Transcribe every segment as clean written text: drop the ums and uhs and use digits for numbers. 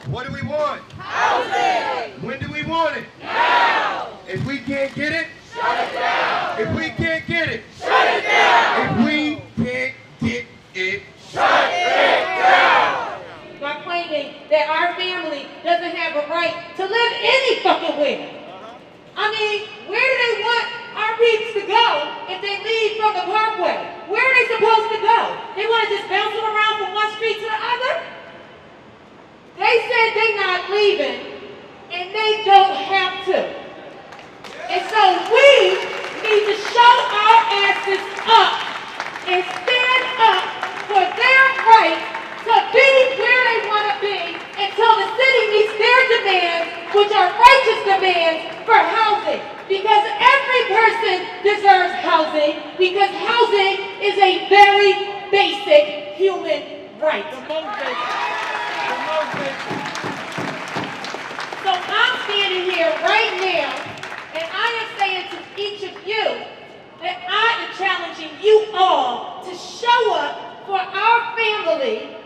What do we want? Housing! When do we want it? Now! If we can't get it, Shut it down! if we can't get it, Shut it down! if we can't get it, Shut it down! By claiming that our family doesn't have a right to live any fucking where. I mean, where do they want our peeps to go if they leave from the Parkway? Where are they supposed to go? They want to just bounce them around from one street to the other? They said they're not leaving, and they don't have to. And so we need to show our asses up and stand up for their right to be where they want to be until the city meets their demands, which are righteous demands for housing. Because every person deserves housing, because housing is a very basic human right. So I'm standing here right now, and I am saying to each of you that I am challenging you all to show up for our family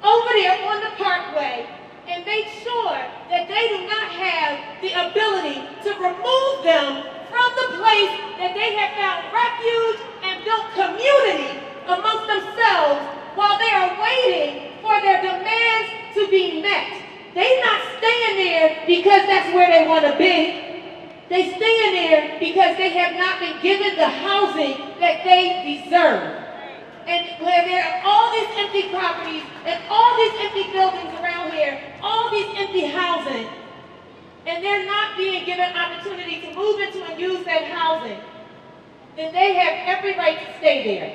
over there on the Parkway and make sure that they do not have the ability to remove them from the place that they have found refuge and built community amongst themselves while they are waiting for their demands to be met. They're not staying there because that's where they want to be. They staying there because they have not been given the housing that they deserve. And where there are all these empty properties and all these empty buildings around here, all these empty housing, and they're not being given opportunity to move into and use that housing, then they have every right to stay there.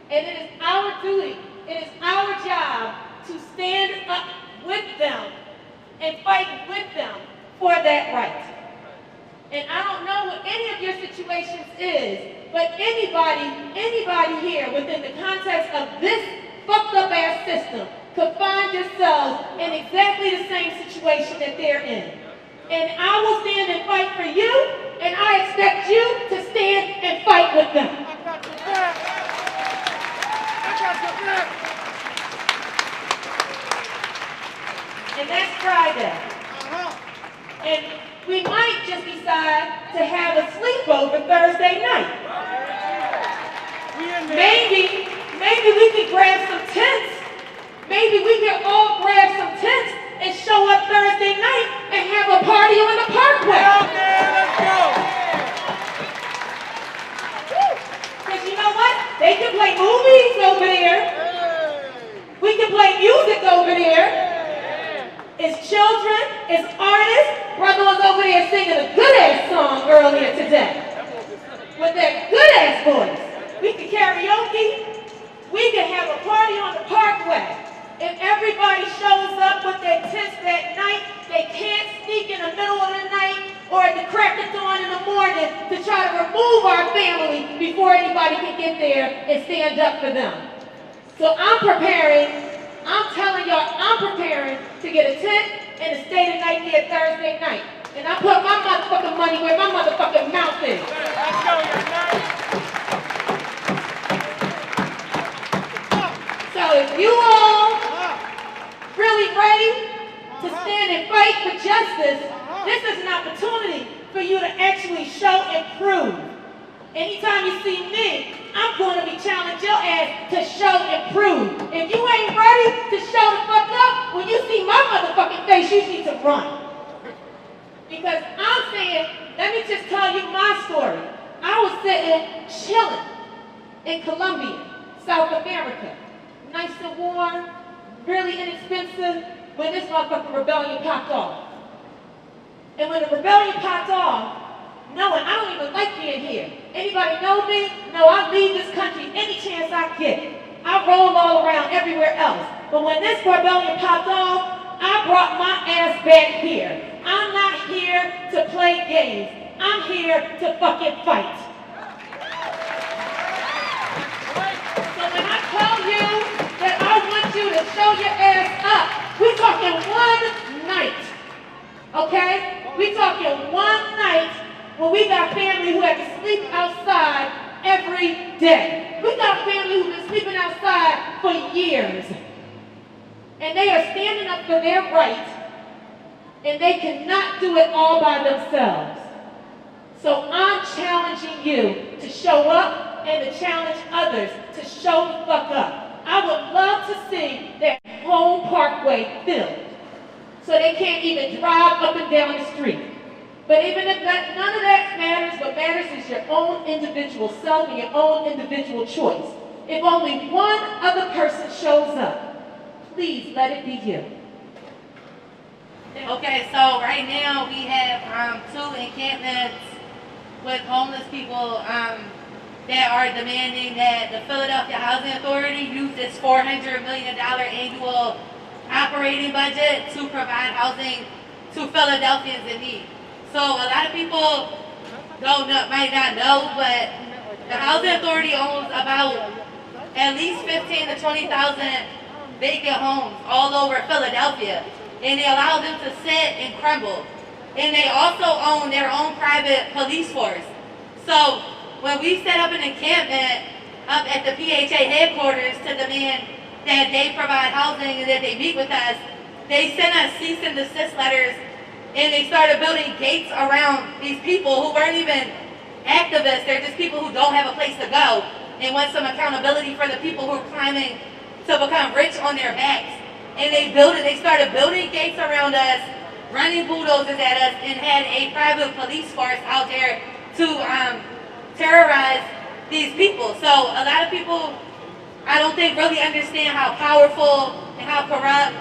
And it is our duty, it is our job to stand up with them and fight with them for that right. And I don't know what any of your situations is, but anybody here within the context of this fucked up ass system could find yourselves in exactly the same situation that they're in. And I will stand and fight for you, and I expect you to stand and fight with them. And that's Friday. And we might just decide to have a sleepover Thursday night. Maybe we could grab some tents. Maybe we could all grab some tents and show up Thursday night and have a party on the Parkway. Let's go! Because you know what? They can play movies over there. We can play music over there. It's children, it's artists. Brother was over there singing a good-ass song earlier today. With that good-ass voice. We can karaoke. We can have a party on the Parkway. If everybody shows up with their tents that night, they can't sneak in the middle of the night or at the crack of dawn in the morning to try to remove our family before anybody can get there and stand up for them. So I'm telling y'all, I'm preparing to get a tent and to stay the night there Thursday night. And I put my motherfucking money where my motherfucking mouth is. Let's go, YahNé! So if you all really ready to stand and fight for justice, this is an opportunity for you to actually show and prove. Anytime you see me, I'm going to be challenging your ass to show and prove. If you ain't ready to show the fuck up, when you see my motherfucking face, you need to run. Because I'm saying, let me just tell you my story. I was sitting, chilling in Colombia, South America. Nice and warm, really inexpensive, when this motherfucking rebellion popped off. And when the rebellion popped off, knowing I don't even like being here. Anybody know me? No, I leave this country any chance I get. I roll all around everywhere else. But when this rebellion popped off, I brought my ass back here. I'm not here to play games. I'm here to fucking fight. So when I tell you that I want you to show your ass up, we're talking one night, okay? We're talking one night when we got family who have to sleep outside every day. We got family who've been sleeping outside for years. And they are standing up for their rights and they cannot do it all by themselves. So I'm challenging you to show up and to challenge others to show the fuck up. I would love to see their home Parkway filled so they can't even drive up and down the street. But even if none of that matters, what matters is your own individual self and your own individual choice. If only one other person shows up, please let it be you. Okay, so right now we have 2 encampments with homeless people that are demanding that the Philadelphia Housing Authority use its $400 million annual operating budget to provide housing to Philadelphians in need. So a lot of people might not know, but the Housing Authority owns about at least 15 to 20,000 vacant homes all over Philadelphia, and they allow them to sit and crumble. And they also own their own private police force. So when we set up an encampment up at the PHA headquarters to demand that they provide housing and that they meet with us, they sent us cease and desist letters, and they started building gates around these people who weren't even activists. They're just people who don't have a place to go and want some accountability for the people who are climbing to become rich on their backs. And they started building gates around us, running bulldozers at us, and had a private police force out there to terrorize these people. So a lot of people, I don't think, really understand how powerful and how corrupt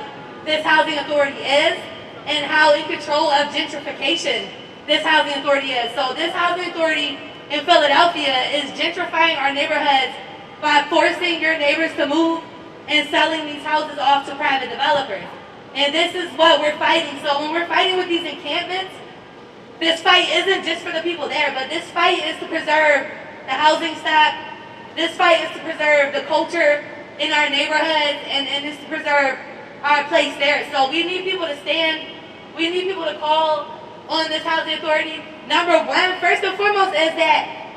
this housing authority is and how in control of gentrification this housing authority is. So this housing authority in Philadelphia is gentrifying our neighborhoods by forcing your neighbors to move and selling these houses off to private developers. And this is what we're fighting. So when we're fighting with these encampments, this fight isn't just for the people there, but this fight is to preserve the housing stock. This fight is to preserve the culture in our neighborhoods, and it's to preserve our place there. So we need people to stand. We need people to call on this housing authority. Number one, first and foremost, is that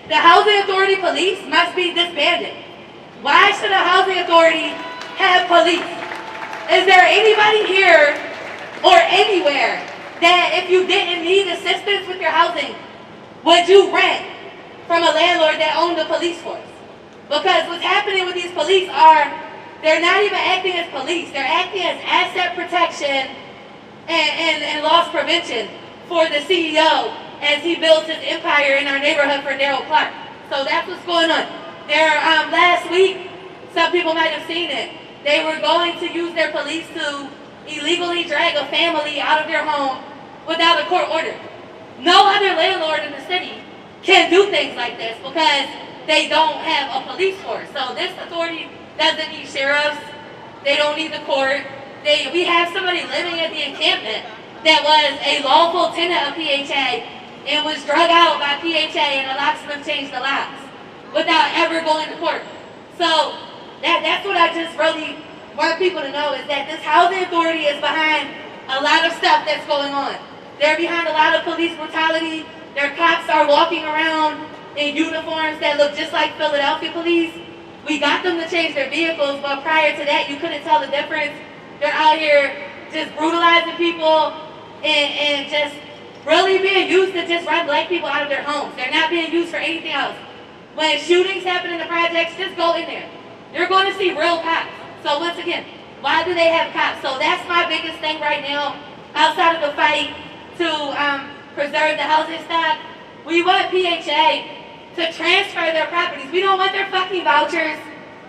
the housing authority police must be disbanded. Why should a housing authority have police? Is there anybody here or anywhere that if you didn't need assistance with your housing, would you rent from a landlord that owned a police force? Because what's happening with these police are, they're not even acting as police. They're acting as asset protection and loss prevention for the CEO as he builds his empire in our neighborhood for Daryl Clark. So that's what's going on. Last week, some people might have seen it. They were going to use their police to illegally drag a family out of their home without a court order. No other landlord in the city can do things like this because they don't have a police force. So this authority doesn't need sheriffs. They don't need the court. We have somebody living at the encampment that was a lawful tenant of PHA and was drug out by PHA, and the locksmith changed the locks without ever going to court. So that's what I just really want people to know, is that this housing authority is behind a lot of stuff that's going on. They're behind a lot of police brutality. Their cops are walking around in uniforms that look just like Philadelphia police. We got them to change their vehicles, but prior to that, you couldn't tell the difference. They're out here just brutalizing people and just really being used to just run black people out of their homes. They're not being used for anything else. When shootings happen in the projects, just go in there. You're going to see real cops. So once again, why do they have cops? So that's my biggest thing right now, outside of the fight to preserve the housing stock. We want PHA to transfer their properties. We don't want their fucking vouchers.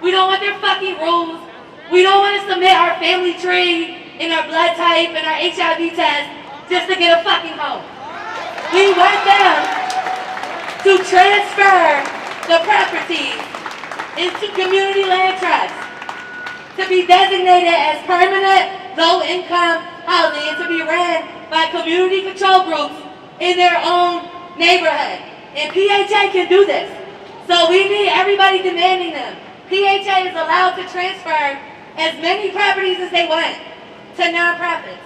We don't want their fucking rules. We don't want to submit our family tree and our blood type and our HIV test just to get a fucking home. We want them to transfer the properties into community land trusts, to be designated as permanent low-income housing, and to be ran by community control groups in their own neighborhood. And PHA can do this. So we need everybody demanding them. PHA is allowed to transfer as many properties as they want to nonprofits.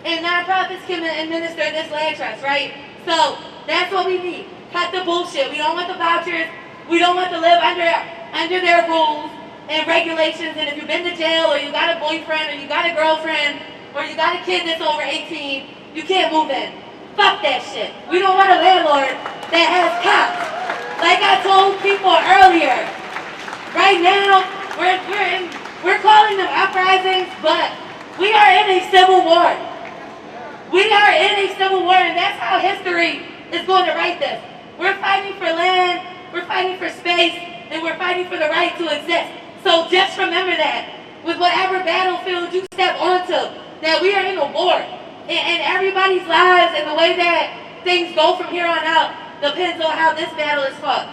And nonprofits can administer this land trust, right? So that's what we need. Cut the bullshit. We don't want the vouchers. We don't want to live under their rules and regulations. And if you've been to jail or you got a boyfriend or you got a girlfriend or you got a kid that's over 18, you can't move in. Fuck that shit. We don't want a landlord that has cops. Like I told people earlier, right now, we're calling them uprisings, but we are in a civil war. We are in a civil war, and that's how history is going to write this. We're fighting for land, we're fighting for space, and we're fighting for the right to exist. So just remember that with whatever battlefield you step onto, that we are in a war. And everybody's lives and the way that things go from here on out depends on how this battle is fought.